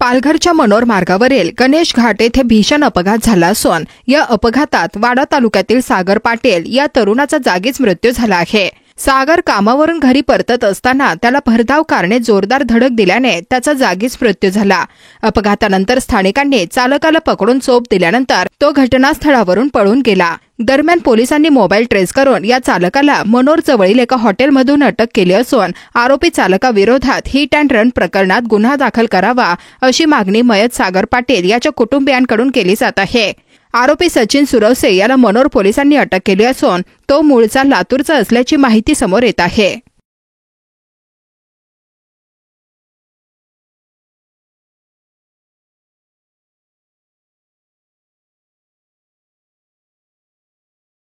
पालघरच्या मनोर मार्गावरील गणेश घाट येथे भीषण अपघात झाला असून या अपघातात वाडा तालुक्यातील सागर पाटील या तरुणाचा जागीच मृत्यू झाला आहे। सागर कामावरून घरी परतत असताना त्याला भरधाव कारने जोरदार धडक दिल्याने त्याचा जागीच मृत्यू झाला। अपघातानंतर स्थानिकांनी चालकाला पकडून चोप दिल्यानंतर तो घटनास्थळावरून पळून गेला। दरम्यान पोलिसांनी मोबाईल ट्रेस करून या चालकाला मनोर जवळील एका हॉटेलमधून अटक केली असून आरोपी चालकाविरोधात हिट अँड रन प्रकरणात गुन्हा दाखल करावा अशी मागणी मयत सागर पाटील याच्या कुटुंबियांकडून केली जात आहे। आरोपी सचिन सुरवसे याला मनोर पोलिसांनी अटक केली असून तो मूळचा लातूरचा असल्याची माहिती समोर येत आहे।